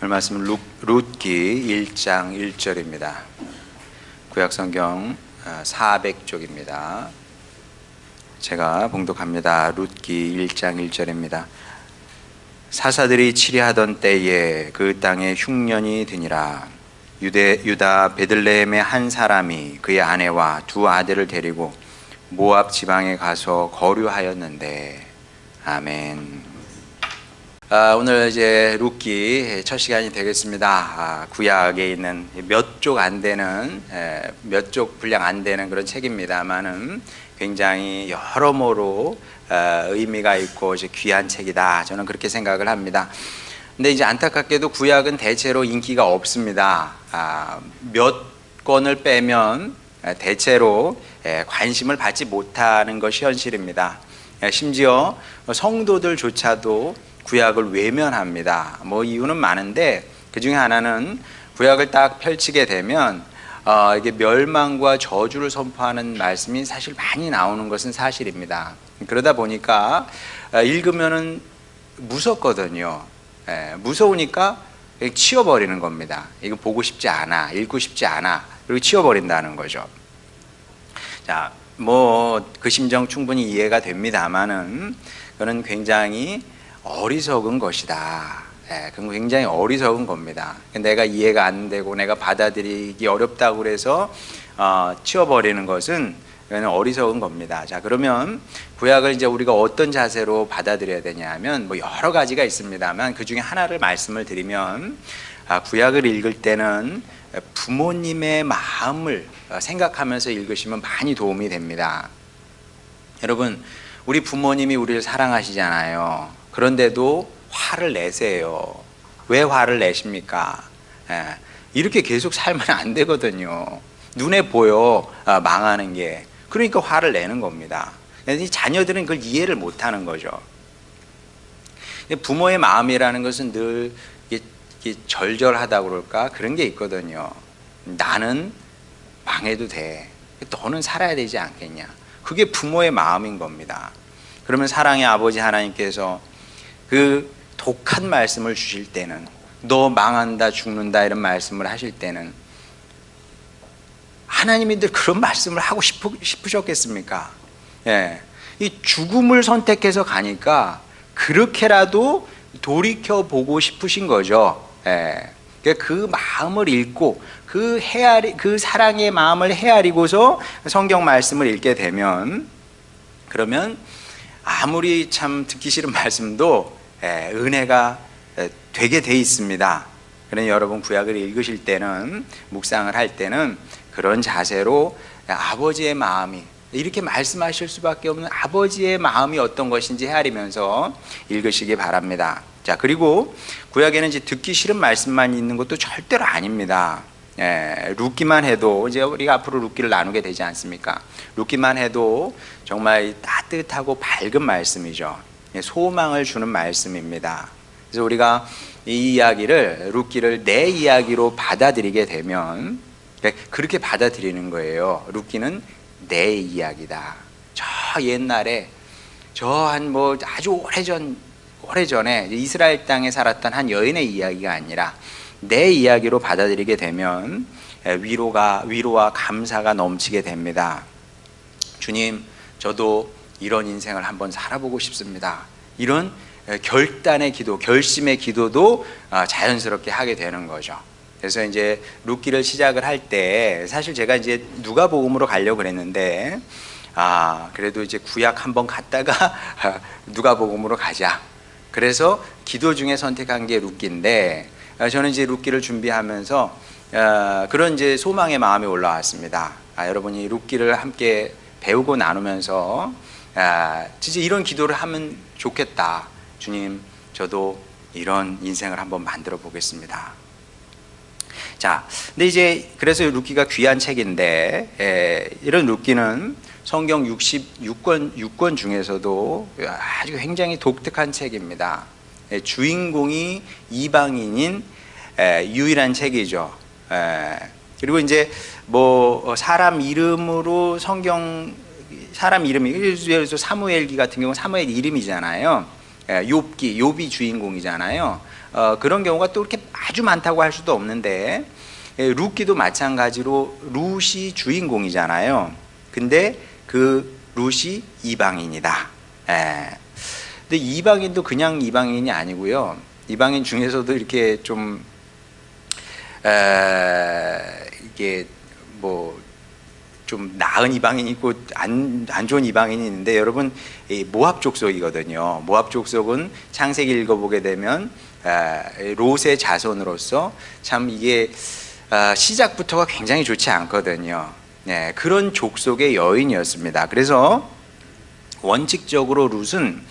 오늘 말씀은 룻기 1장 1절입니다. 구약성경 400쪽입니다. 제가 봉독합니다. 룻기 1장 1절입니다. 사사들이 치리하던 때에 그 땅에 흉년이 드니라. 유다 베들레헴의 한 사람이 그의 아내와 두 아들을 데리고 모압 지방에 가서 거류하였는데. 아멘. 오늘 이제 룻기 첫 시간이 되겠습니다. 구약에 있는 몇 쪽 안 되는, 몇 쪽 분량 안 되는 그런 책입니다만은 굉장히 여러모로 의미가 있고 이제 귀한 책이다. 저는 그렇게 생각을 합니다. 근데 이제 안타깝게도 구약은 대체로 인기가 없습니다. 몇 권을 빼면 대체로 관심을 받지 못하는 것이 현실입니다. 심지어 성도들조차도 구약을 외면합니다. 이유는 많은데 그 중에 하나는 구약을 딱 펼치게 되면 이게 멸망과 저주를 선포하는 말씀이 사실 많이 나오는 것은 사실입니다. 그러다 보니까 읽으면은 무섭거든요. 무서우니까 치워버리는 겁니다. 이거 보고 싶지 않아, 읽고 싶지 않아, 그리고 치워버린다는 거죠. 자, 그 심정 충분히 이해가 됩니다만은 그는 굉장히 어리석은 것이다. 그건 굉장히 어리석은 겁니다. 내가 이해가 안 되고 내가 받아들이기 어렵다고 그래서 치워버리는 것은 그건 어리석은 겁니다. 자, 그러면 구약을 이제 우리가 어떤 자세로 받아들여야 되냐 하면 여러 가지가 있습니다만 그 중에 하나를 말씀을 드리면, 구약을 읽을 때는 부모님의 마음을 생각하면서 읽으시면 많이 도움이 됩니다. 여러분, 우리 부모님이 우리를 사랑하시잖아요. 그런데도 화를 내세요. 왜 화를 내십니까? 이렇게 계속 살면 안 되거든요. 눈에 보여, 망하는 게. 그러니까 화를 내는 겁니다. 이 자녀들은 그걸 이해를 못하는 거죠. 부모의 마음이라는 것은 늘 절절하다고 그럴까? 그런 게 있거든요. 나는 망해도 돼. 너는 살아야 되지 않겠냐? 그게 부모의 마음인 겁니다. 그러면 사랑의 아버지 하나님께서 그 독한 말씀을 주실 때는, 너 망한다, 죽는다 이런 말씀을 하실 때는 하나님이 늘 그런 말씀을 하고 싶으셨겠습니까? 이 죽음을 선택해서 가니까 그렇게라도 돌이켜 보고 싶으신 거죠. 그 마음을 읽고 그 사랑의 마음을 헤아리고서 성경 말씀을 읽게 되면, 그러면 아무리 참 듣기 싫은 말씀도 은혜가 되게 돼 있습니다. 그러니 여러분 구약을 읽으실 때는, 묵상을 할 때는 그런 자세로 아버지의 마음이, 이렇게 말씀하실 수밖에 없는 아버지의 마음이 어떤 것인지 헤아리면서 읽으시기 바랍니다. 자, 그리고 구약에는 이제 듣기 싫은 말씀만 있는 것도 절대로 아닙니다. 룻기만 해도, 이제 우리가 앞으로 룻기를 나누게 되지 않습니까? 룻기만 해도 정말 따뜻하고 밝은 말씀이죠. 소망을 주는 말씀입니다. 그래서 우리가 이 이야기를, 룻기를 내 이야기로 받아들이게 되면 그렇게 받아들이는 거예요. 룻기는 내 이야기다. 저 옛날에 아주 오래전에 이스라엘 땅에 살았던 한 여인의 이야기가 아니라 내 이야기로 받아들이게 되면 위로와 감사가 넘치게 됩니다. 주님, 저도 이런 인생을 한번 살아보고 싶습니다. 이런 결단의 기도, 결심의 기도도 자연스럽게 하게 되는 거죠. 그래서 이제 룻기를 시작을 할 때, 사실 제가 이제 누가복음으로 가려고 그랬는데, 그래도 이제 구약 한번 갔다가 누가복음으로 가자. 그래서 기도 중에 선택한 게 룻기인데, 저는 이제 룻기를 준비하면서 그런 이제 소망의 마음이 올라왔습니다. 여러분이 룻기를 함께 배우고 나누면서 진짜 이런 기도를 하면 좋겠다. 주님, 저도 이런 인생을 한번 만들어 보겠습니다. 자, 근데 이제 그래서 룻기가 귀한 책인데, 이런 룻기는 성경 66권 중에서도 아주 굉장히 독특한 책입니다. 주인공이 이방인인 유일한 책이죠. 그리고 이제 사람 이름으로 사람 이름이, 예를 들어서 사무엘기 같은 경우는 사무엘 이름이잖아요. 욥이 주인공이잖아요. 그런 경우가 또 이렇게 아주 많다고 할 수도 없는데, 룻기도 마찬가지로 룻이 주인공이잖아요. 근데 그 룻이 이방인이다. 근데 이방인도 그냥 이방인이 아니고요. 이방인 중에서도 이렇게 좀 이게 뭐 좀 나은 이방인이 있고 안 좋은 이방인이 있는데, 여러분 모압 족속이거든요. 모압 족속은 창세기 읽어보게 되면 롯의 자손으로서 참 이게 시작부터가 굉장히 좋지 않거든요. 네, 그런 족속의 여인이었습니다. 그래서 원칙적으로 룻은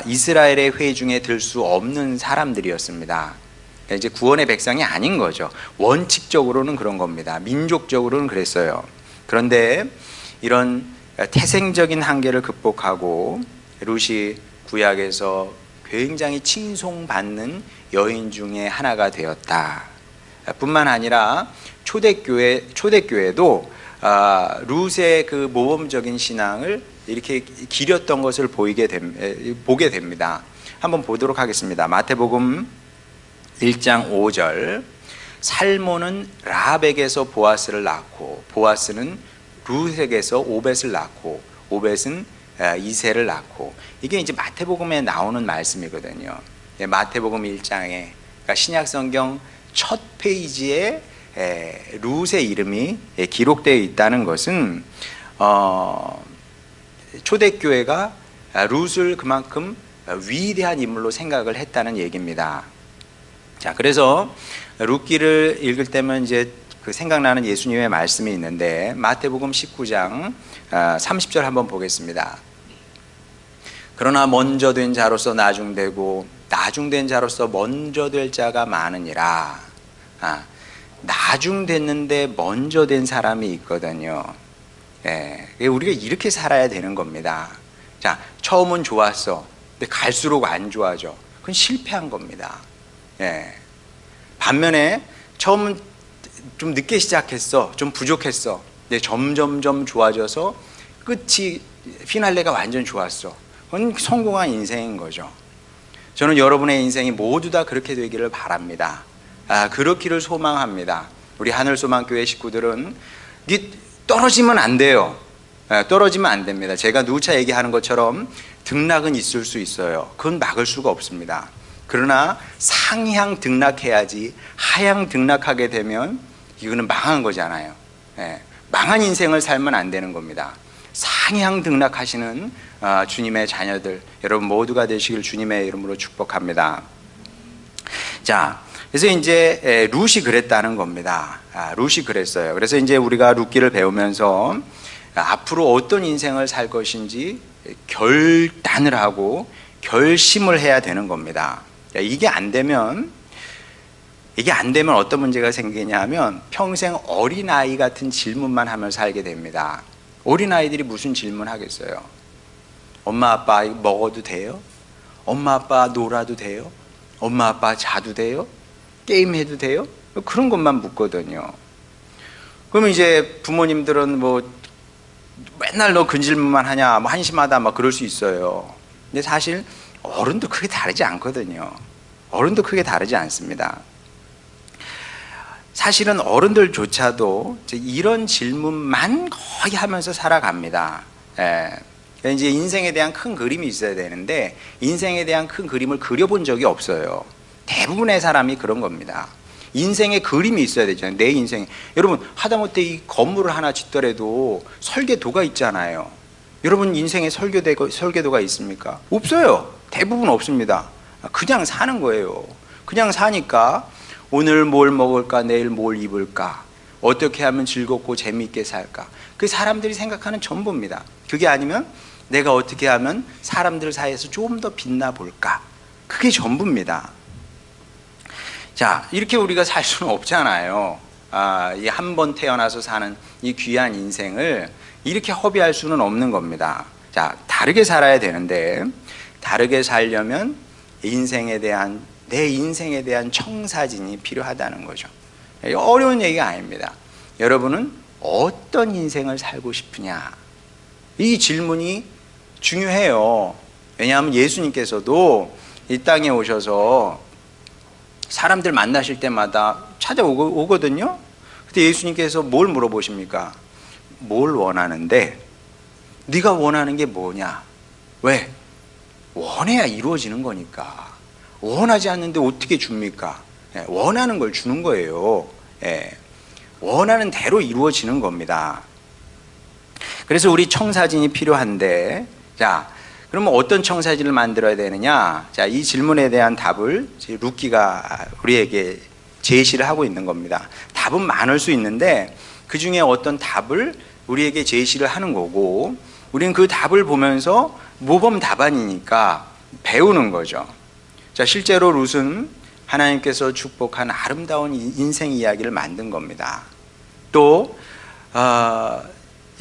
이스라엘의 회중에 들 수 없는 사람들이었습니다. 이제 구원의 백성이 아닌 거죠. 원칙적으로는 그런 겁니다. 민족적으로는 그랬어요. 그런데 이런 태생적인 한계를 극복하고 룻이 구약에서 굉장히 칭송받는 여인 중에 하나가 되었다. 뿐만 아니라 초대교회도 룻의 그 모범적인 신앙을 이렇게 기렸던 것을 보게 됩니다. 한번 보도록 하겠습니다. 마태복음 1장 5절. 살몬은 라합에게서 보아스를 낳고, 보아스는 룻에게서 오벳을 낳고, 오벳은 이새를 낳고. 이게 이제 마태복음에 나오는 말씀이거든요. 마태복음 1장에, 그러니까 신약성경 첫 페이지에 룻의 이름이 기록되어 있다는 것은 초대교회가 룻을 그만큼 위대한 인물로 생각을 했다는 얘기입니다. 자, 그래서 룻기를 읽을 때면 이제 그 생각나는 예수님의 말씀이 있는데, 마태복음 19장 30절 한번 보겠습니다. 그러나 먼저 된 자로서 나중되고 나중된 자로서 먼저 될 자가 많으니라. 나중됐는데 먼저 된 사람이 있거든요. 우리가 이렇게 살아야 되는 겁니다. 자, 처음은 좋았어. 근데 갈수록 안 좋아져. 그건 실패한 겁니다. 반면에 처음은 좀 늦게 시작했어. 좀 부족했어. 근데 점점점 좋아져서 끝이, 피날레가 완전 좋았어. 그건 성공한 인생인 거죠. 저는 여러분의 인생이 모두 다 그렇게 되기를 바랍니다. 그렇기를 소망합니다. 우리 하늘소망교회 식구들은 떨어지면 안 돼요. 떨어지면 안 됩니다. 제가 누차 얘기하는 것처럼 등락은 있을 수 있어요. 그건 막을 수가 없습니다. 그러나 상향 등락해야지, 하향 등락하게 되면 이거는 망한 거잖아요. 망한 인생을 살면 안 되는 겁니다. 상향 등락하시는 주님의 자녀들 여러분 모두가 되시길 주님의 이름으로 축복합니다. 자, 그래서 이제 룻이 그랬다는 겁니다. 룻이 그랬어요. 그래서 이제 우리가 룻기를 배우면서 앞으로 어떤 인생을 살 것인지 결단을 하고 결심을 해야 되는 겁니다. 이게 안 되면 어떤 문제가 생기냐 하면 평생 어린아이 같은 질문만 하면서 살게 됩니다. 어린아이들이 무슨 질문 하겠어요? 엄마 아빠 이거 먹어도 돼요? 엄마 아빠 놀아도 돼요? 엄마 아빠 자도 돼요? 게임해도 돼요? 그런 것만 묻거든요. 그러면 이제 부모님들은 뭐 맨날 너 그 질문만 하냐, 뭐 한심하다, 막 그럴 수 있어요. 근데 사실 어른도 크게 다르지 않거든요. 어른도 크게 다르지 않습니다. 사실은 어른들조차도 이런 질문만 거의 하면서 살아갑니다. 이제 인생에 대한 큰 그림이 있어야 되는데 인생에 대한 큰 그림을 그려본 적이 없어요. 대부분의 사람이 그런 겁니다. 인생에 그림이 있어야 되잖아요. 내 인생. 여러분 하다못해 이 건물을 하나 짓더라도 설계도가 있잖아요. 여러분 인생에 설계도가 있습니까? 없어요. 대부분 없습니다. 그냥 사는 거예요. 그냥 사니까 오늘 뭘 먹을까, 내일 뭘 입을까, 어떻게 하면 즐겁고 재미있게 살까, 그 사람들이 생각하는 전부입니다. 그게 아니면 내가 어떻게 하면 사람들 사이에서 좀 더 빛나 볼까, 그게 전부입니다. 자, 이렇게 우리가 살 수는 없잖아요. 이 한 번 태어나서 사는 이 귀한 인생을 이렇게 허비할 수는 없는 겁니다. 자, 다르게 살아야 되는데 다르게 살려면 내 인생에 대한 청사진이 필요하다는 거죠. 어려운 얘기가 아닙니다. 여러분은 어떤 인생을 살고 싶으냐? 이 질문이 중요해요. 왜냐하면 예수님께서도 이 땅에 오셔서 사람들 만나실 때마다 찾아오거든요. 그때 예수님께서 뭘 물어보십니까? 뭘 원하는데? 네가 원하는 게 뭐냐? 왜? 원해야 이루어지는 거니까. 원하지 않는데 어떻게 줍니까? 원하는 걸 주는 거예요. 원하는 대로 이루어지는 겁니다. 그래서 우리 청사진이 필요한데, 자, 그러면 어떤 청사진을 만들어야 되느냐? 자, 이 질문에 대한 답을 루키가 우리에게 제시를 하고 있는 겁니다. 답은 많을 수 있는데 그 중에 어떤 답을 우리에게 제시를 하는 거고, 우리는 그 답을 보면서 모범 답안이니까 배우는 거죠. 자, 실제로 룻은 하나님께서 축복한 아름다운 인생 이야기를 만든 겁니다. 또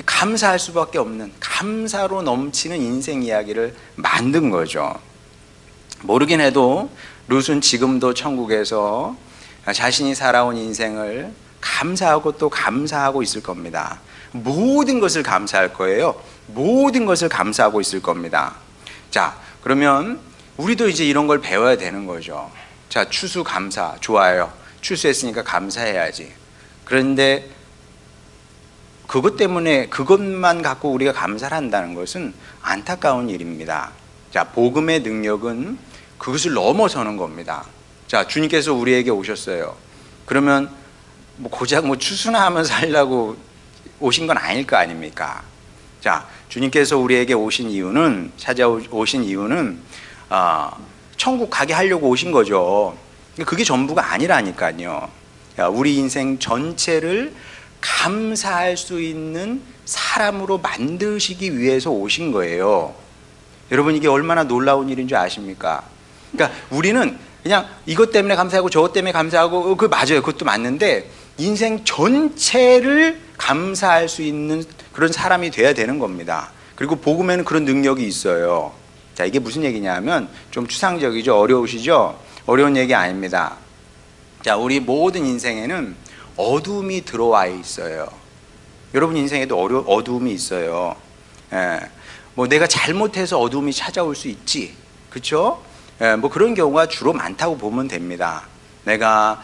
감사할 수밖에 없는, 감사로 넘치는 인생 이야기를 만든 거죠. 모르긴 해도 룻은 지금도 천국에서 자신이 살아온 인생을 감사하고 또 감사하고 있을 겁니다. 모든 것을 감사할 거예요. 모든 것을 감사하고 있을 겁니다. 자, 그러면 우리도 이제 이런 걸 배워야 되는 거죠. 자, 추수감사 좋아요. 추수했으니까 감사해야지. 그런데 그것 때문에 그것만 갖고 우리가 감사를 한다는 것은 안타까운 일입니다. 자, 복음의 능력은 그것을 넘어서는 겁니다. 자, 주님께서 우리에게 오셨어요. 그러면 고작 추수나 하면서 살려고 오신 건 아닐 거 아닙니까? 자, 주님께서 우리에게 오신 이유는, 찾아오신 이유는 천국 가게 하려고 오신 거죠. 그게 전부가 아니라니까요. 우리 인생 전체를 감사할 수 있는 사람으로 만드시기 위해서 오신 거예요. 여러분, 이게 얼마나 놀라운 일인 줄 아십니까? 그러니까 우리는 그냥 이것 때문에 감사하고 저것 때문에 감사하고, 그거 맞아요. 그것도 맞는데 인생 전체를 감사할 수 있는 그런 사람이 돼야 되는 겁니다. 그리고 복음에는 그런 능력이 있어요. 자, 이게 무슨 얘기냐면 좀 추상적이죠. 어려우시죠? 어려운 얘기 아닙니다. 자, 우리 모든 인생에는 어둠이 들어와 있어요. 여러분 인생에도 어둠이 있어요. 내가 잘못해서 어둠이 찾아올 수 있지, 그렇죠? 그런 경우가 주로 많다고 보면 됩니다. 내가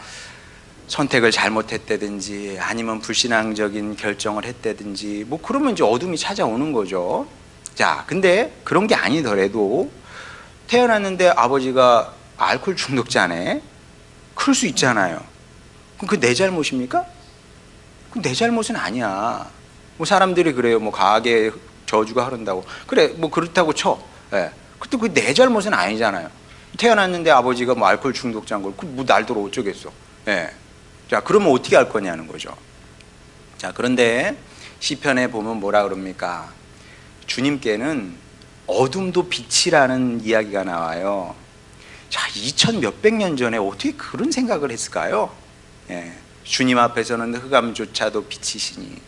선택을 잘못했다든지 아니면 불신앙적인 결정을 했다든지 그러면 이제 어둠이 찾아오는 거죠. 자, 근데 그런 게 아니더라도 태어났는데 아버지가 알코올 중독자네, 그럴 수 있잖아요. 그럼 그게 내 잘못입니까? 그럼 내 잘못은 아니야. 사람들이 그래요. 가게 저주가 흐른다고. 그래, 그렇다고 쳐. 예. 근데 그게 내 잘못은 아니잖아요. 태어났는데 아버지가 알코올 중독자인 걸, 날더러 어쩌겠어. 예. 자, 그러면 어떻게 할 거냐는 거죠. 자, 그런데 시편에 보면 뭐라 그럽니까? 주님께는 어둠도 빛이라는 이야기가 나와요. 자, 2000 몇백 년 전에 어떻게 그런 생각을 했을까요? 예. 주님 앞에서는 흑암조차도 빛이시니.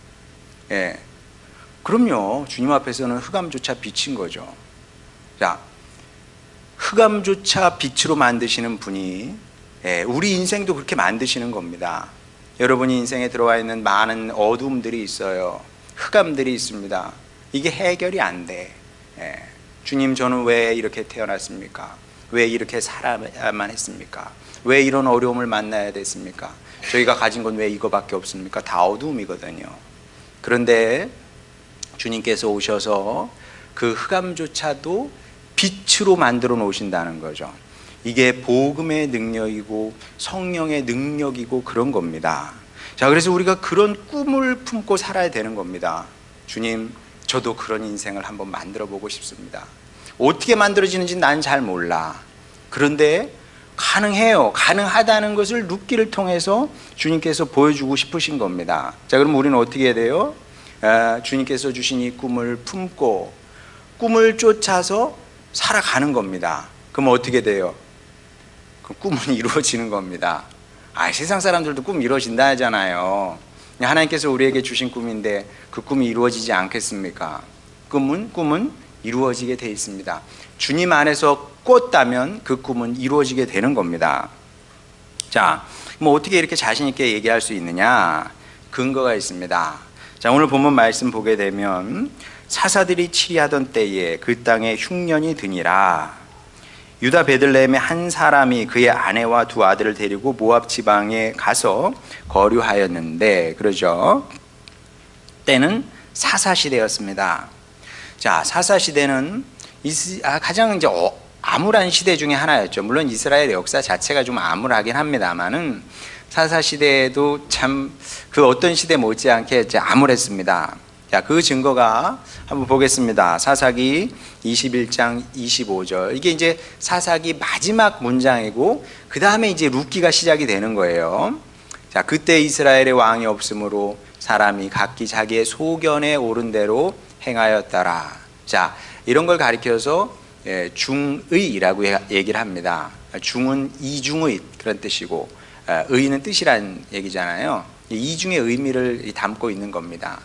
예. 그럼요. 주님 앞에서는 흑암조차 빛인 거죠. 자, 흑암조차 빛으로 만드시는 분이, 우리 인생도 그렇게 만드시는 겁니다. 여러분이 인생에 들어와 있는 많은 어둠들이 있어요. 흑암들이 있습니다. 이게 해결이 안 돼. 주님, 저는 왜 이렇게 태어났습니까? 왜 이렇게 살아야만 했습니까? 왜 이런 어려움을 만나야 됐습니까? 저희가 가진 건 왜 이거밖에 없습니까? 다 어둠이거든요. 그런데 주님께서 오셔서 그 흑암조차도 빛으로 만들어 놓으신다는 거죠. 이게 복음의 능력이고 성령의 능력이고 그런 겁니다. 자, 그래서 우리가 그런 꿈을 품고 살아야 되는 겁니다. 주님, 저도 그런 인생을 한번 만들어 보고 싶습니다. 어떻게 만들어지는지 난 잘 몰라. 그런데 가능해요. 가능하다는 것을 룻기를 통해서 주님께서 보여주고 싶으신 겁니다. 자, 그럼 우리는 어떻게 해야 돼요? 주님께서 주신 이 꿈을 품고 꿈을 쫓아서 살아가는 겁니다. 그럼 어떻게 돼요? 그 꿈은 이루어지는 겁니다. 세상 사람들도 꿈 이루어진다 하잖아요. 하나님께서 우리에게 주신 꿈인데 그 꿈이 이루어지지 않겠습니까? 꿈은 이루어지게 돼 있습니다. 주님 안에서 꿨다면 그 꿈은 이루어지게 되는 겁니다. 자, 어떻게 이렇게 자신 있게 얘기할 수 있느냐? 근거가 있습니다. 자, 오늘 본문 말씀 보게 되면 사사들이 치리하던 때에 그 땅에 흉년이 드니라. 유다 베들레헴의 한 사람이 그의 아내와 두 아들을 데리고 모압 지방에 가서 거류하였는데, 그러죠. 때는 사사 시대였습니다. 자, 사사 시대는 가장 이제 암울한 시대 중에 하나였죠. 물론 이스라엘 역사 자체가 좀 암울하긴 합니다만은 사사 시대에도 참 그 어떤 시대 못지않게 이제 암울했습니다. 자, 그 증거가 한번 보겠습니다. 사사기 21장 25절. 이게 이제 사사기 마지막 문장이고, 그 다음에 이제 룻기가 시작이 되는 거예요. 자, 그때 이스라엘의 왕이 없으므로 사람이 각기 자기의 소견에 오른 대로 행하였더라. 자, 이런 걸 가리켜서 중의라고 얘기를 합니다. 중은 이중의 그런 뜻이고, 의는 뜻이란 얘기잖아요. 이중의 의미를 담고 있는 겁니다.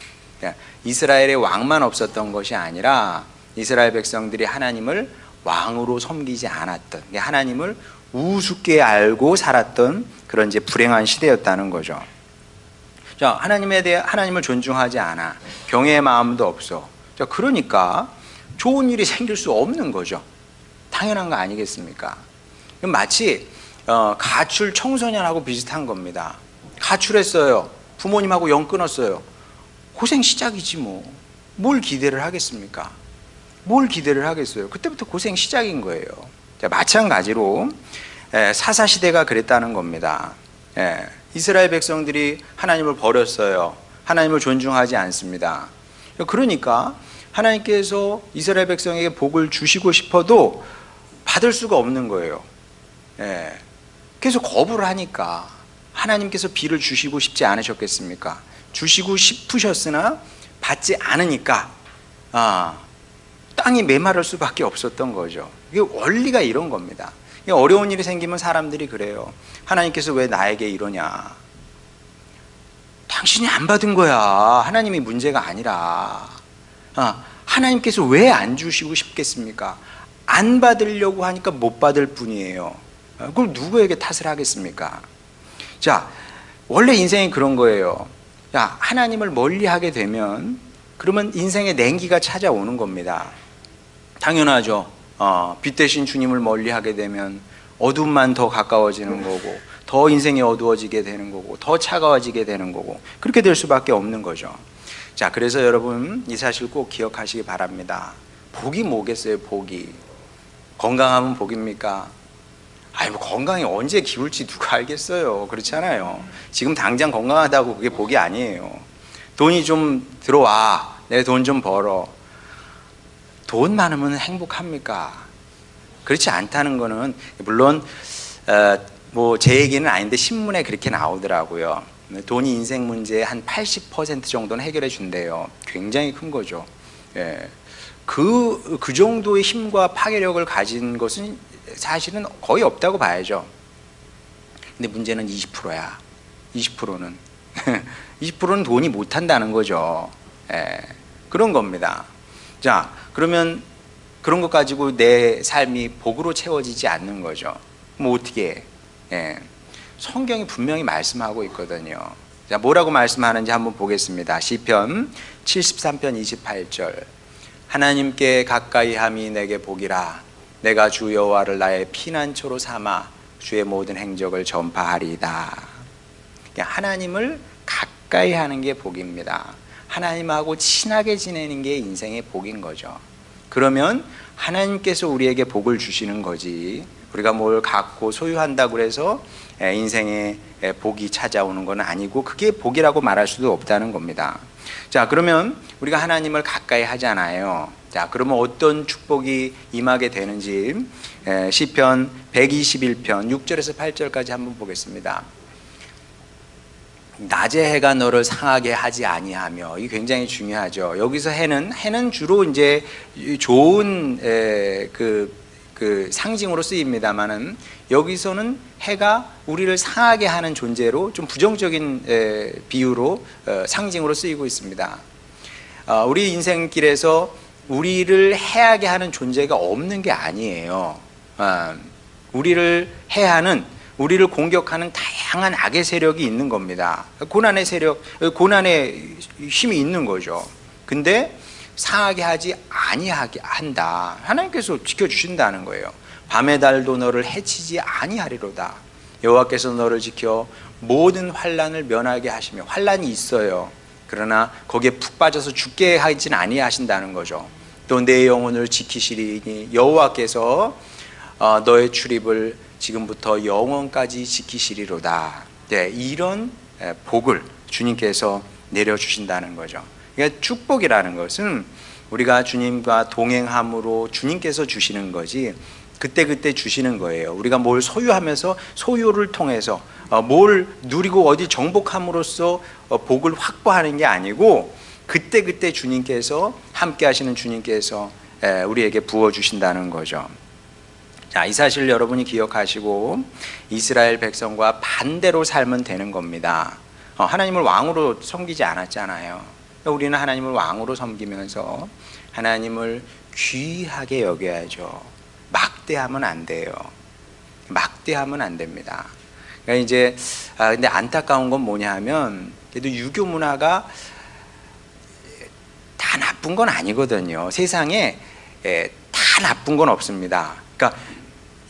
이스라엘에 왕만 없었던 것이 아니라 이스라엘 백성들이 하나님을 왕으로 섬기지 않았던, 하나님을 우습게 알고 살았던 그런 이제 불행한 시대였다는 거죠. 자, 하나님을 존중하지 않아. 경외의 마음도 없어. 자, 그러니까 좋은 일이 생길 수 없는 거죠. 당연한 거 아니겠습니까? 마치 가출 청소년하고 비슷한 겁니다. 가출했어요. 부모님하고 연 끊었어요. 고생 시작이지 뭐. 뭘 기대를 하겠습니까? 뭘 기대를 하겠어요? 그때부터 고생 시작인 거예요. 자, 마찬가지로 사사시대가 그랬다는 겁니다. 이스라엘 백성들이 하나님을 버렸어요. 하나님을 존중하지 않습니다. 그러니까 하나님께서 이스라엘 백성에게 복을 주시고 싶어도 받을 수가 없는 거예요. 계속 거부를 하니까 하나님께서 비를 주시고 싶지 않으셨겠습니까? 주시고 싶으셨으나 받지 않으니까 땅이 메마를 수밖에 없었던 거죠. 이게 원리가 이런 겁니다. 어려운 일이 생기면 사람들이 그래요. 하나님께서 왜 나에게 이러냐? 당신이 안 받은 거야. 하나님이 문제가 아니라. 하나님께서 왜 안 주시고 싶겠습니까? 안 받으려고 하니까 못 받을 뿐이에요. 그걸 누구에게 탓을 하겠습니까? 자, 원래 인생이 그런 거예요. 야, 하나님을 멀리하게 되면 그러면 인생의 냉기가 찾아오는 겁니다. 당연하죠. 빛 대신 주님을 멀리하게 되면 어둠만 더 가까워지는 거고, 더 인생이 어두워지게 되는 거고, 더 차가워지게 되는 거고, 그렇게 될 수밖에 없는 거죠. 자, 그래서 여러분 이 사실 꼭 기억하시기 바랍니다. 복이 뭐겠어요? 복이 건강하면 복입니까? 뭐 건강이 언제 기울지 누가 알겠어요. 그렇잖아요. 지금 당장 건강하다고 그게 복이 아니에요. 돈이 좀 들어와. 내 돈 좀 벌어. 돈 많으면 행복합니까? 그렇지 않다는 거는, 물론 뭐 제 얘기는 아닌데 신문에 그렇게 나오더라고요. 돈이 인생 문제의 한 80% 정도는 해결해 준대요. 굉장히 큰 거죠. 그 정도의 힘과 파괴력을 가진 것은 사실은 거의 없다고 봐야죠. 근데 문제는 20%야. 20%는 20%는 돈이 못한다는 거죠. 그런 겁니다. 자, 그러면 그런 것 가지고 내 삶이 복으로 채워지지 않는 거죠. 뭐 어떻게 해? 성경이 분명히 말씀하고 있거든요. 자, 뭐라고 말씀하는지 한번 보겠습니다. 시편 73편 28절. 하나님께 가까이 함이 내게 복이라. 내가 주 여호와를 나의 피난처로 삼아 주의 모든 행적을 전파하리이다. 하나님을 가까이 하는 게 복입니다. 하나님하고 친하게 지내는 게 인생의 복인 거죠. 그러면 하나님께서 우리에게 복을 주시는 거지, 우리가 뭘 갖고 소유한다고 해서 인생에 복이 찾아오는 건 아니고, 그게 복이라고 말할 수도 없다는 겁니다. 자, 그러면 우리가 하나님을 가까이 하잖아요. 자, 그러면 어떤 축복이 임하게 되는지 시편 121편 6절에서 8절까지 한번 보겠습니다. 낮의 해가 너를 상하게 하지 아니하며, 이게 굉장히 중요하죠. 여기서 해는 주로 이제 좋은 그 상징으로 쓰입니다만은, 여기서는 해가 우리를 상하게 하는 존재로 좀 부정적인 비유로 상징으로 쓰이고 있습니다. 우리 인생길에서 우리를 해하게 하는 존재가 없는 게 아니에요. 우리를 해하는, 우리를 공격하는 다양한 악의 세력이 있는 겁니다. 고난의 세력, 고난의 힘이 있는 거죠. 근데 상하게 하지 아니하게 한다. 하나님께서 지켜주신다는 거예요. 밤의 달도 너를 해치지 아니하리로다. 여호와께서 너를 지켜 모든 환난을 면하게 하시며, 환난이 있어요. 그러나 거기에 푹 빠져서 죽게 하진 아니하신다는 거죠. 또 내 영혼을 지키시리니 여호와께서 너의 출입을 지금부터 영원까지 지키시리로다. 네, 이런 복을 주님께서 내려주신다는 거죠. 그러니까 축복이라는 것은 우리가 주님과 동행함으로 주님께서 주시는 거지, 그때그때 주시는 거예요. 우리가 뭘 소유하면서 소유를 통해서 뭘 누리고 어디 정복함으로써 복을 확보하는 게 아니고, 그때그때 주님께서, 함께 하시는 주님께서 우리에게 부어주신다는 거죠. 자, 이 사실 여러분이 기억하시고 이스라엘 백성과 반대로 살면 되는 겁니다. 하나님을 왕으로 섬기지 않았잖아요. 우리는 하나님을 왕으로 섬기면서 하나님을 귀하게 여겨야죠. 막대하면 안 돼요. 막대하면 안 됩니다. 그러니까 이제 근데 안타까운 건 뭐냐 하면, 그래도 유교 문화가 다 나쁜 건 아니거든요. 세상에 다 나쁜 건 없습니다. 그러니까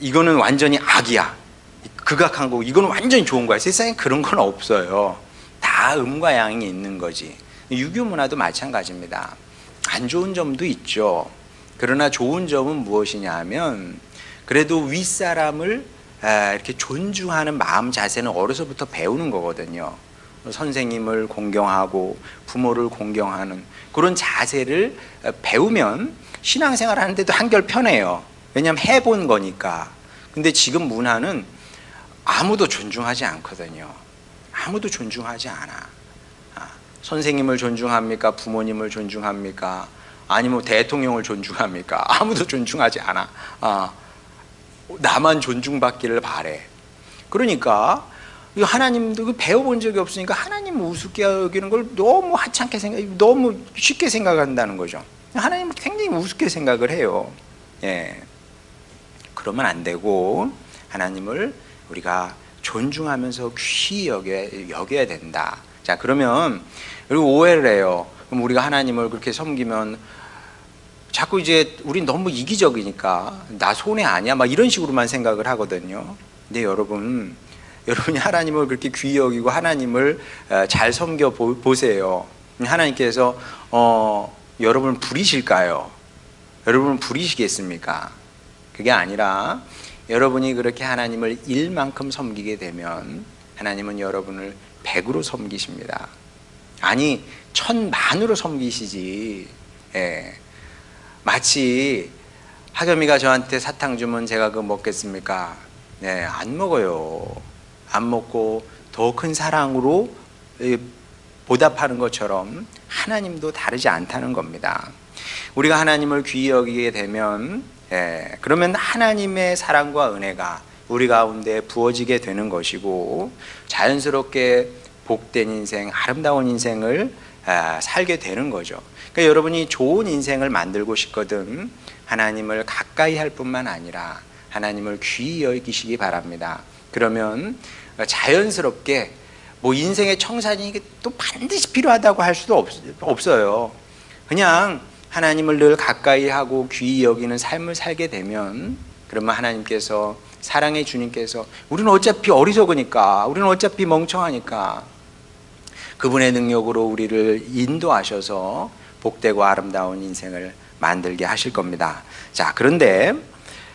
이거는 완전히 악이야, 극악한 거고, 이거는 완전히 좋은 거야. 세상에 그런 건 없어요. 다 음과 양이 있는 거지. 유교 문화도 마찬가지입니다. 안 좋은 점도 있죠. 그러나 좋은 점은 무엇이냐 하면, 그래도 윗사람을 이렇게 존중하는 마음 자세는 어려서부터 배우는 거거든요. 선생님을 공경하고 부모를 공경하는 그런 자세를 배우면 신앙생활 하는데도 한결 편해요. 왜냐하면 해본 거니까. 근데 지금 문화는 아무도 존중하지 않거든요. 아무도 존중하지 않아. 선생님을 존중합니까? 부모님을 존중합니까? 아니면 대통령을 존중합니까? 아무도 존중하지 않아. 나만 존중받기를 바래. 그러니까 하나님도 배워본 적이 없으니까 하나님 우습게 여기는 걸 너무 하찮게 너무 쉽게 생각한다는 거죠. 하나님은 굉장히 우습게 생각을 해요. 예. 그러면 안 되고 하나님을 우리가 존중하면서 귀히 여겨야 된다. 자, 그러면 그리고 오해를 해요. 그럼 우리가 하나님을 그렇게 섬기면 자꾸 이제 우린 너무 이기적이니까 나 손해 아니야, 막 이런 식으로만 생각을 하거든요. 근데 여러분이 하나님을 그렇게 귀히 여기고 하나님을 잘 섬겨 보세요. 하나님께서 여러분을 부리실까요? 여러분을 부리시겠습니까? 그게 아니라 여러분이 그렇게 하나님을 일만큼 섬기게 되면 하나님은 여러분을 100으로 섬기십니다. 아니 1000만으로 섬기시지. 예. 마치 하겸이가 저한테 사탕 주면 제가 그거 먹겠습니까? 네, 안 먹어요. 안 먹고 더 큰 사랑으로 보답하는 것처럼 하나님도 다르지 않다는 겁니다. 우리가 하나님을 귀히 여기게 되면 그러면 하나님의 사랑과 은혜가 우리 가운데 부어지게 되는 것이고, 자연스럽게 복된 인생, 아름다운 인생을 살게 되는 거죠. 그러니까 여러분이 좋은 인생을 만들고 싶거든 하나님을 가까이 할 뿐만 아니라 하나님을 귀히 여기시기 바랍니다. 그러면 자연스럽게 뭐 인생의 청산이 또 반드시 필요하다고 할 수도 없어요. 그냥 하나님을 늘 가까이 하고 귀히 여기는 삶을 살게 되면, 그러면 하나님께서, 사랑의 주님께서, 우리는 어차피 어리석으니까, 우리는 어차피 멍청하니까 그분의 능력으로 우리를 인도하셔서 복되고 아름다운 인생을 만들게 하실 겁니다. 자, 그런데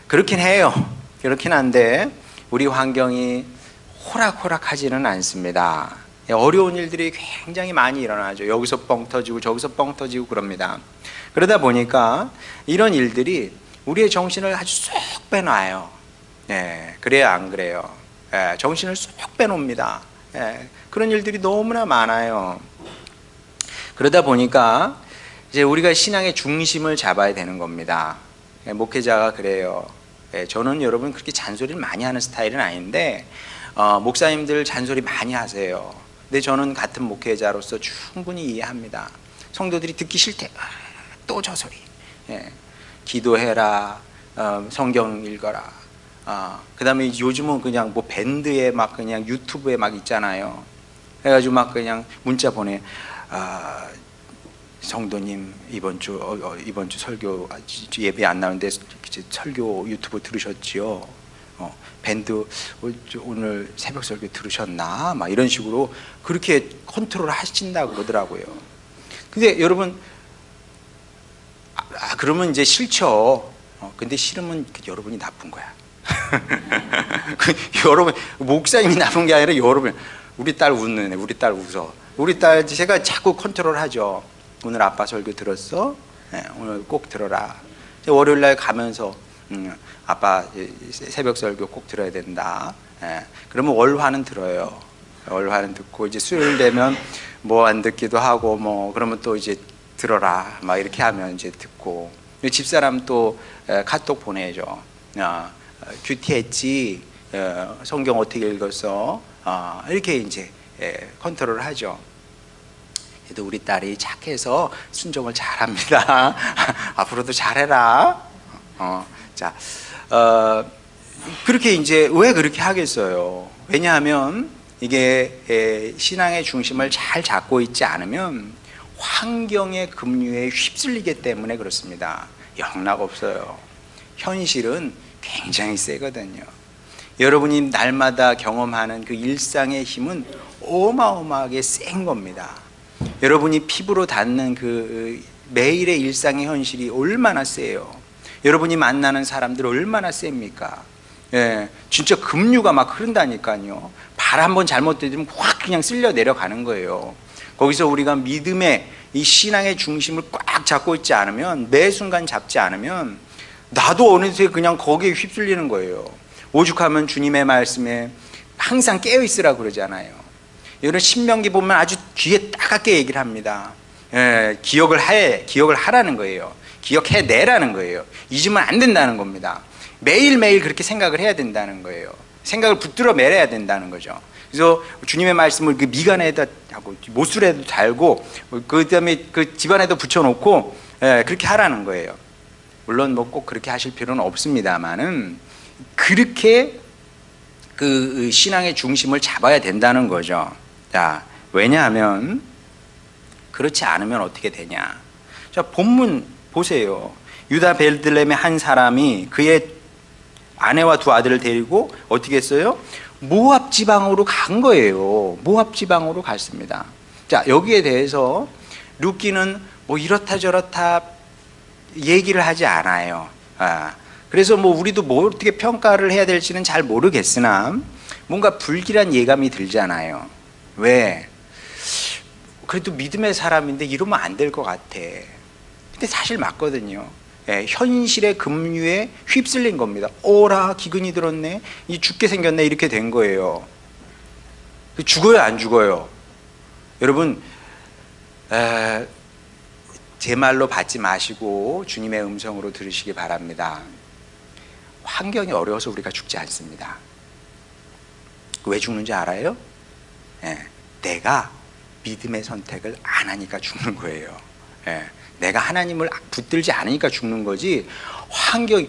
그렇긴 해요. 그렇긴 한데 우리 환경이 호락호락하지는 않습니다. 어려운 일들이 굉장히 많이 일어나죠. 여기서 뻥 터지고 저기서 뻥 터지고 그럽니다. 그러다 보니까 이런 일들이 우리의 정신을 아주 쏙 빼놔요. 그래요, 안 그래요? 정신을 쏙 빼놓습니다. 그런 일들이 너무나 많아요. 그러다 보니까 이제 우리가 신앙의 중심을 잡아야 되는 겁니다. 목회자가 그래요. 저는 여러분 그렇게 잔소리를 많이 하는 스타일은 아닌데 목사님들 잔소리 많이 하세요. 근데 저는 같은 목회자로서 충분히 이해합니다. 성도들이 듣기 싫대. 또 저 소리. 기도해라. 성경 읽어라. 그 다음에 요즘은 그냥 뭐 밴드에 막 그냥 유튜브에 막 있잖아요. 해가지고 막 그냥 문자 보내. 성도님 이번 주 설교 예배 안 나오는데 설교 유튜브 들으셨지요? 밴드 오늘 새벽 설교 들으셨나? 막 이런 식으로 그렇게 컨트롤 하신다고 그러더라고요. 근데 여러분, 그러면 이제 싫죠. 근데 싫으면 여러분이 나쁜 거야. 여러분, 목사님이 나쁜 게 아니라 여러분. 우리 딸 웃는 애, 우리 딸 웃어. 우리 딸 제가 자꾸 컨트롤 하죠. 오늘 아빠 설교 들었어? 네, 오늘 꼭 들어라. 월요일 날 가면서 아빠 새벽 설교 꼭 들어야 된다. 네, 그러면 월화는 들어요. 월화는 듣고 이제 수요일 되면 뭐 안 듣기도 하고 뭐 그러면 또 이제 들어라 막 이렇게 하면 이제 듣고, 집사람 또 카톡 보내죠. 큐티했지? 성경 어떻게 읽었어? 이렇게 이제 컨트롤을 하죠. 그래도 우리 딸이 착해서 순종을 잘합니다. 앞으로도 잘해라. 자, 그렇게 이제 왜 그렇게 하겠어요? 왜냐하면 이게 신앙의 중심을 잘 잡고 있지 않으면 환경의 급류에 휩쓸리기 때문에 그렇습니다. 영락 없어요. 현실은 굉장히 세거든요. 여러분이 날마다 경험하는 그 일상의 힘은 어마어마하게 센 겁니다. 여러분이 피부로 닿는 그 매일의 일상의 현실이 얼마나 세요. 여러분이 만나는 사람들 얼마나 셉니까? 예, 진짜 급류가 막 흐른다니까요. 발 한번 잘못 들이면 확 그냥 쓸려 내려가는 거예요. 거기서 우리가 믿음의 이 신앙의 중심을 꽉 잡고 있지 않으면, 매 순간 잡지 않으면 나도 어느새 그냥 거기에 휩쓸리는 거예요. 오죽하면 주님의 말씀에 항상 깨어 있으라 그러잖아요. 이런 신명기 보면 아주 귀에 따갑게 얘기를 합니다. 기억을 하라는 거예요. 기억해내라는 거예요. 잊으면 안 된다는 겁니다. 매일매일 그렇게 생각을 해야 된다는 거예요. 생각을 붙들어 매려야 된다는 거죠. 그래서 주님의 말씀을 그 미간에다 하고 못술에도 달고 그 다음에 그 집안에도 붙여놓고 그렇게 하라는 거예요. 물론 뭐 꼭 그렇게 하실 필요는 없습니다만은 그렇게 그 신앙의 중심을 잡아야 된다는 거죠. 자, 왜냐하면 그렇지 않으면 어떻게 되냐. 자, 본문 보세요. 유다 베들레헴의 한 사람이 그의 아내와 두 아들을 데리고 어떻게 했어요? 모압 지방으로 간 거예요. 모압 지방으로 갔습니다. 자, 여기에 대해서 룻기는 뭐 이렇다 저렇다 얘기를 하지 않아요. 그래서 뭐 우리도 뭐 어떻게 평가를 해야 될지는 잘 모르겠으나 뭔가 불길한 예감이 들잖아요. 왜? 그래도 믿음의 사람인데 이러면 안 될 것 같아. 근데 사실 맞거든요. 현실의 급류에 휩쓸린 겁니다. 오라, 기근이 들었네, 이 죽게 생겼네, 이렇게 된 거예요. 죽어요, 안 죽어요? 여러분, 제 말로 받지 마시고 주님의 음성으로 들으시기 바랍니다. 환경이 어려워서 우리가 죽지 않습니다. 왜 죽는지 알아요? 내가 믿음의 선택을 안 하니까 죽는 거예요. 내가 하나님을 붙들지 않으니까 죽는 거지, 환경이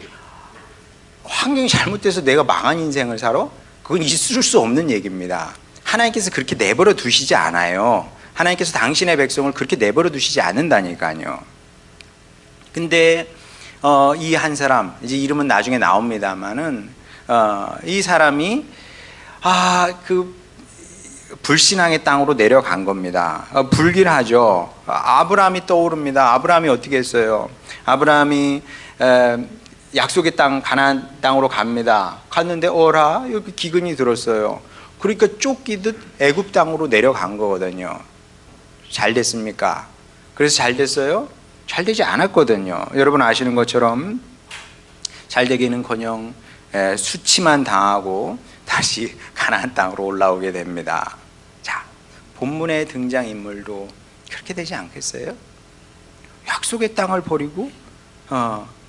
잘못돼서 내가 망한 인생을 살아? 그건 있을 수 없는 얘기입니다. 하나님께서 그렇게 내버려 두시지 않아요. 하나님께서 당신의 백성을 그렇게 내버려 두시지 않는다니까요. 근데 이 한 사람, 이제 이름은 나중에 나옵니다만은 이 사람이 그 불신앙의 땅으로 내려간 겁니다. 불길하죠. 아브라함이 떠오릅니다. 아브라함이 어떻게 했어요? 아브라함이 약속의 땅 가나안 땅으로 갑니다. 갔는데 어라, 여기 기근이 들었어요. 그러니까 쫓기듯 애굽 땅으로 내려간 거거든요. 잘 됐습니까? 그래서 잘 됐어요? 잘 되지 않았거든요. 여러분 아시는 것처럼 잘 되기는커녕 수치만 당하고 다시 가나안 땅으로 올라오게 됩니다. 자, 본문의 등장인물도 그렇게 되지 않겠어요? 약속의 땅을 버리고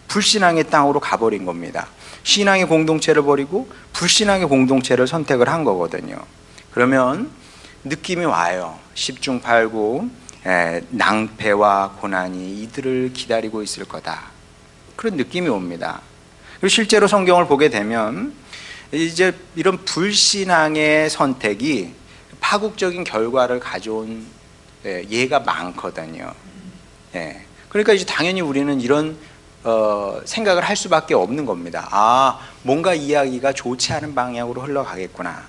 불신앙의 땅으로 가버린 겁니다. 신앙의 공동체를 버리고 불신앙의 공동체를 선택을 한 거거든요. 그러면 느낌이 와요. 10중 8구 낭패와 고난이 이들을 기다리고 있을 거다, 그런 느낌이 옵니다. 그리고 실제로 성경을 보게 되면 이제 이런 불신앙의 선택이 파국적인 결과를 가져온 예가 많거든요. 예. 그러니까 이제 당연히 우리는 이런 생각을 할 수밖에 없는 겁니다. 아, 뭔가 이야기가 좋지 않은 방향으로 흘러가겠구나.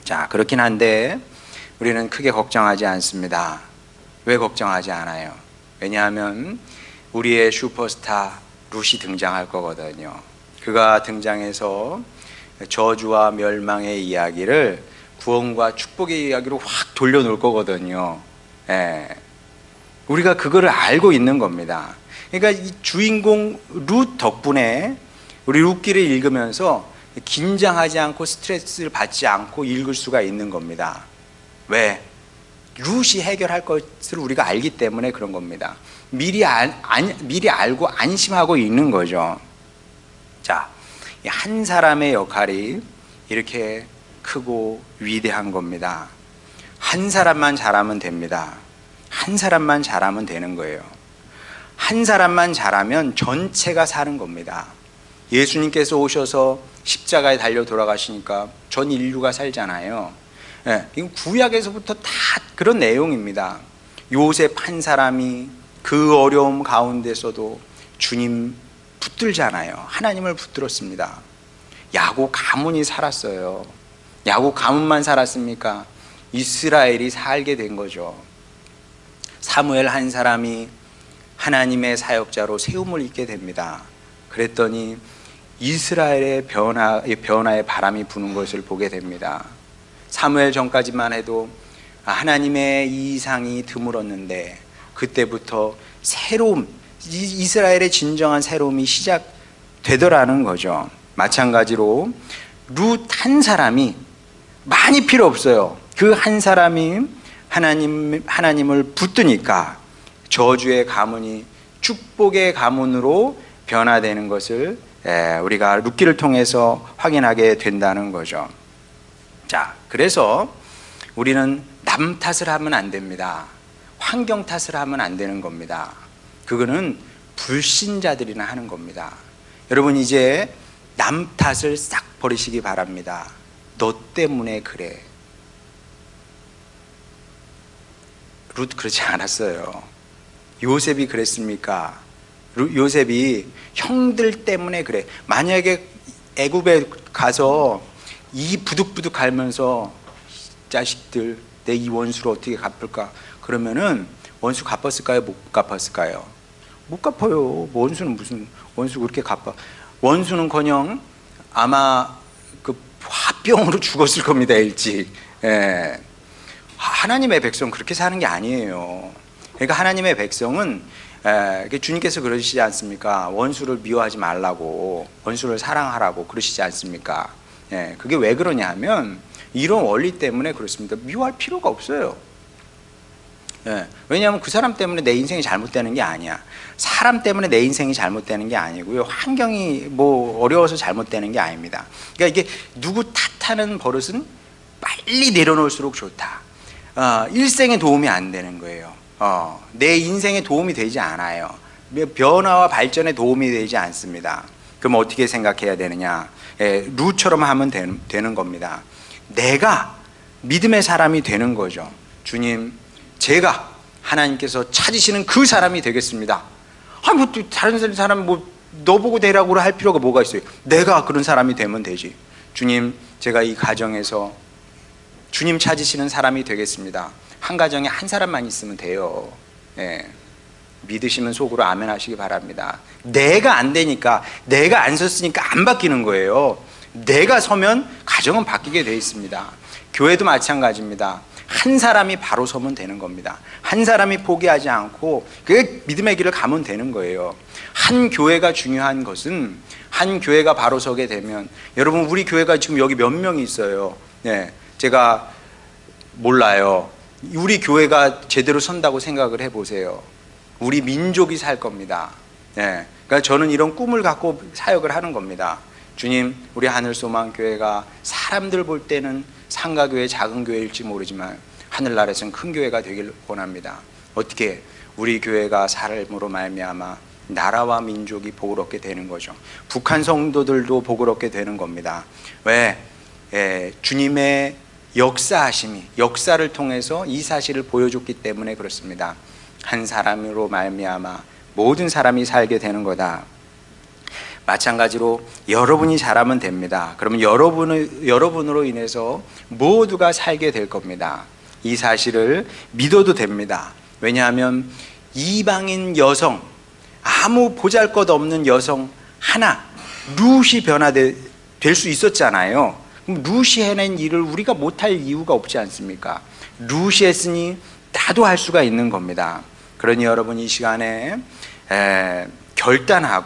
자, 그렇긴 한데 우리는 크게 걱정하지 않습니다. 왜 걱정하지 않아요? 왜냐하면 우리의 슈퍼스타 룻이 등장할 거거든요. 그가 등장해서 저주와 멸망의 이야기를 구원과 축복의 이야기로 확 돌려놓을 거거든요. 예. 우리가 그거를 알고 있는 겁니다. 그러니까 이 주인공 룻 덕분에 우리 룻기를 읽으면서 긴장하지 않고 스트레스를 받지 않고 읽을 수가 있는 겁니다. 왜? 룻이 해결할 것을 우리가 알기 때문에 그런 겁니다. 미리 알고 안심하고 있는 거죠. 자, 한 사람의 역할이 이렇게 크고 위대한 겁니다. 한 사람만 잘하면 됩니다. 한 사람만 잘하면 되는 거예요. 한 사람만 잘하면 전체가 사는 겁니다. 예수님께서 오셔서 십자가에 달려 돌아가시니까 전 인류가 살잖아요. 예, 이건 구약에서부터 다 그런 내용입니다. 요셉 한 사람이 그 어려움 가운데서도 주님 붙들잖아요. 하나님을 붙들었습니다. 야곱 가문이 살았어요. 야곱 가문만 살았습니까? 이스라엘이 살게 된 거죠. 사무엘 한 사람이 하나님의 사역자로 세움을 입게 됩니다. 그랬더니 이스라엘의 변화의 바람이 부는 것을 보게 됩니다. 사무엘 전까지만 해도 하나님의 이상이 드물었는데 그때부터 새로움, 이스라엘의 진정한 새로움이 시작되더라는 거죠. 마찬가지로 룻 한 사람이 많이 필요 없어요. 그 한 사람이 하나님을 붙드니까 저주의 가문이 축복의 가문으로 변화되는 것을 우리가 룻기를 통해서 확인하게 된다는 거죠. 자, 그래서 우리는 남 탓을 하면 안 됩니다. 환경 탓을 하면 안 되는 겁니다. 그거는 불신자들이나 하는 겁니다. 여러분, 이제 남 탓을 싹 버리시기 바랍니다. 너 때문에 그래. 룻 그러지 않았어요. 요셉이 그랬습니까? 요셉이 형들 때문에 그래. 만약에 애굽에 가서 이 부득부득 갈면서 자식들 내 이 원수를 어떻게 갚을까? 그러면은 원수 갚았을까요? 못 갚았을까요? 못 갚아요. 원수는 무슨 원수 그렇게 갚아? 원수는커녕 아마 그 화병으로 죽었을 겁니다. 일찍. 예. 하나님의 백성 그렇게 사는 게 아니에요. 그러니까 하나님의 백성은 주님께서 그러시지 않습니까? 원수를 미워하지 말라고, 원수를 사랑하라고 그러시지 않습니까? 예, 그게 왜 그러냐 하면 이런 원리 때문에 그렇습니다. 미워할 필요가 없어요. 예, 왜냐하면 그 사람 때문에 내 인생이 잘못되는 게 아니야. 사람 때문에 내 인생이 잘못되는 게 아니고요. 환경이 뭐 어려워서 잘못되는 게 아닙니다. 그러니까 이게 누구 탓하는 버릇은 빨리 내려놓을수록 좋다. 일생에 도움이 안 되는 거예요. 내 인생에 도움이 되지 않아요. 변화와 발전에 도움이 되지 않습니다. 그럼 어떻게 생각해야 되느냐? 룻처럼 하면 되는 겁니다. 내가 믿음의 사람이 되는 거죠. 주님, 제가 하나님께서 찾으시는 그 사람이 되겠습니다. 뭐 다른 사람 뭐 너보고 되라고 할 필요가 뭐가 있어요? 내가 그런 사람이 되면 되지. 주님, 제가 이 가정에서 주님 찾으시는 사람이 되겠습니다. 한 가정에 한 사람만 있으면 돼요. 예. 믿으시면 속으로 아멘 하시기 바랍니다. 내가 안 되니까, 내가 안 섰으니까 안 바뀌는 거예요. 내가 서면 가정은 바뀌게 돼 있습니다. 교회도 마찬가지입니다. 한 사람이 바로 서면 되는 겁니다. 한 사람이 포기하지 않고 그 믿음의 길을 가면 되는 거예요. 한 교회가 중요한 것은 한 교회가 바로 서게 되면, 여러분 우리 교회가 지금 여기 몇 명이 있어요. 네, 제가 몰라요. 우리 교회가 제대로 선다고 생각을 해보세요. 우리 민족이 살 겁니다. 네, 그러니까 저는 이런 꿈을 갖고 사역을 하는 겁니다. 주님, 우리 하늘소망교회가 사람들 볼 때는 상가교회, 작은 교회일지 모르지만 하늘나라에서는 큰 교회가 되길 원합니다. 어떻게? 우리 교회가 삶으로 말미암아 나라와 민족이 복을 얻게 되는 거죠. 북한 성도들도 복을 얻게 되는 겁니다. 왜? 주님의 역사하심이, 역사를 통해서 이 사실을 보여줬기 때문에 그렇습니다. 한 사람으로 말미암아 모든 사람이 살게 되는 거다. 마찬가지로 여러분이 잘하면 됩니다. 그러면 여러분으로 인해서 모두가 살게 될 겁니다. 이 사실을 믿어도 됩니다. 왜냐하면 이방인 여성, 아무 보잘것없는 여성 하나, 룻이 변화될 수 있었잖아요. 그럼 룻이 해낸 일을 우리가 못할 이유가 없지 않습니까? 룻이 했으니 나도 할 수가 있는 겁니다. 그러니 여러분 이 시간에 결단해야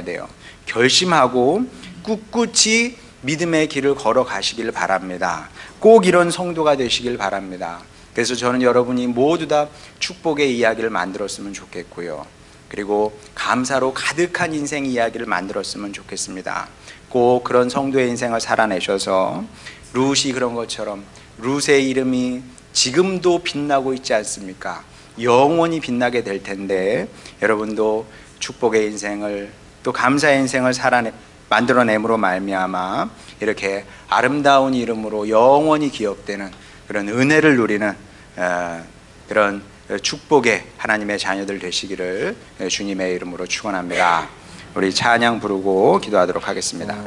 돼요. 결심하고 꿋꿋이 믿음의 길을 걸어가시길 바랍니다. 꼭 이런 성도가 되시길 바랍니다. 그래서 저는 여러분이 모두 다 축복의 이야기를 만들었으면 좋겠고요. 그리고 감사로 가득한 인생 이야기를 만들었으면 좋겠습니다. 꼭 그런 성도의 인생을 살아내셔서 룻이 그런 것처럼 룻의 이름이 지금도 빛나고 있지 않습니까? 영원히 빛나게 될 텐데 여러분도 축복의 인생을 또 감사의 인생을 만들어냄으로 말미암아 이렇게 아름다운 이름으로 영원히 기억되는 그런 은혜를 누리는 그런 축복의 하나님의 자녀들 되시기를 주님의 이름으로 축원합니다. 우리 찬양 부르고 기도하도록 하겠습니다.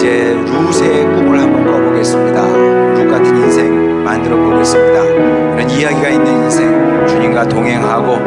이제 룻의 꿈을 한번 꿔보겠습니다. 룻 같은 인생 만들어 보겠습니다. 이런 이야기가 있는 인생, 주님과 동행하고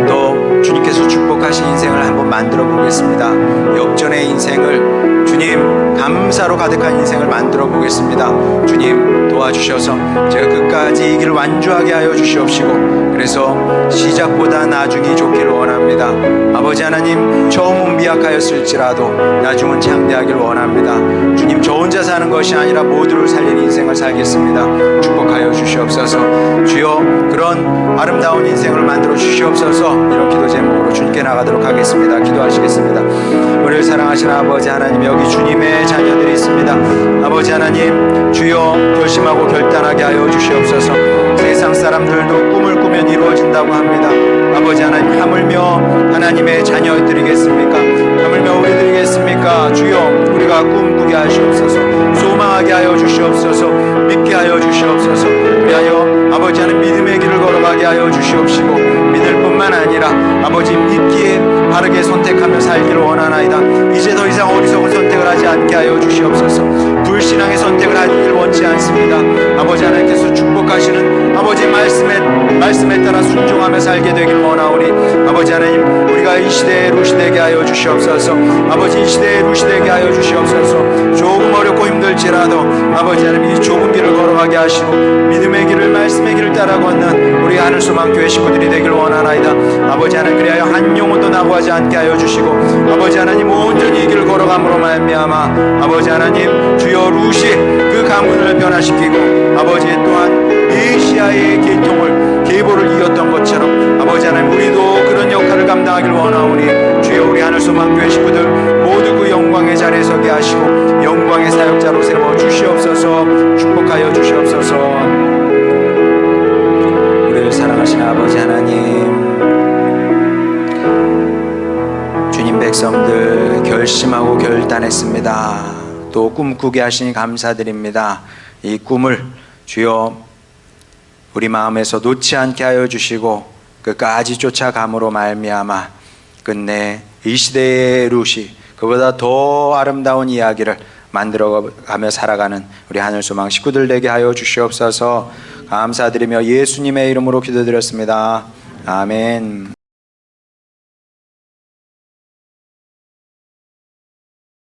또 주님께서 축복하신 인생을 한번 만들어 보겠습니다. 역전의 인생을, 주님 감사로 가득한 인생을 만들어 보겠습니다. 주님 도와주셔서 제가 끝까지 이 길을 완주하게 하여 주시옵시고, 그래서 시작보다 나중이 좋기를 원합니다. 아버지 하나님, 처음은 미약하였을지라도 나중은 장대하기를 원합니다. 주님, 저 혼자 사는 것이 아니라 모두를 살리는 인생을 살겠습니다. 축복하여 주시옵소서. 주여, 그런 아름다운 인생을 만들어 주시옵소서. 이런 기도 제목으로 주님께 나가도록 하겠습니다. 기도하시겠습니다. 우리를 사랑하시는 아버지 하나님, 여기 주님의 자녀들이 있습니다. 아버지 하나님, 주여 결심하고 결단하게 하여 주시옵소서. 세상 사람들도 꿈을 꾸면 이루어진다고 합니다. 아버지 하나님, 하물며 하나님의 자녀들이겠습니까? 하물며 우리들이겠습니까? 주여, 우리가 꿈꾸게 하시옵소서. 소망하게 하여 주시옵소서. 믿게 하여 주시옵소서. 위하여 아버지 하나님, 믿음의 길을 걸어가게 하여 주시옵시고, 믿을 뿐만 아니라 아버지 믿기에 바르게 선택하며 살기를 원하나이다. 이제 더 이상 어리석은 선택을 하지 않게 하여 주시옵소서. 불신앙의 선택을 하기를 원치 않습니다. 아버지 하나님께서 축복하시는 아버지 말씀에 따라 순종하며 살게 되기를 원하오니, 아버지 하나님, 우리가 이 시대의 룻이 되게 하여 주시옵소서. 아버지, 이 시대의 룻이 되게 하여 주시옵소서. 조금 어렵고 힘들지라도 아버지 하나님, 이 좁은 길을 걸어가게 하시고 믿음의 길을, 말씀의 길을 따라 걷는 우리 하늘소망교회 식구들이 되기를 원하나이다. 아버지 하나님, 그리하여 한 영혼도 낙오하지 않게 하여 주시고, 아버지 하나님, 온전히 이 길을 걸어감으로 말미암아 아버지 하나님, 주여 룻이 그 가문을 변화시키고 아버지 또한 메시아의 계보를 이었던 것처럼 아버지 하나님, 우리도 그런 역할을 감당하기를 원하오니, 주여 우리 하늘소망교회 식구들 모두 그 영광의 자리에 서게 하시고 영광의 사역자로 세워 주시옵소서. 축복하여 주시옵소서. 우리를 사랑하시는 아버지 하나님, 주님 백성들 결심하고 결단했습니다. 또 꿈꾸게 하시니 감사드립니다. 이 꿈을 주여 우리 마음에서 놓지 않게 하여 주시고 끝까지 쫓아감으로 말미암아 끝내 이 시대의 룻이 그보다 더 아름다운 이야기를 만들어가며 살아가는 우리 하늘소망 식구들 되게 하여 주시옵소서. 감사드리며 예수님의 이름으로 기도드렸습니다. 아멘.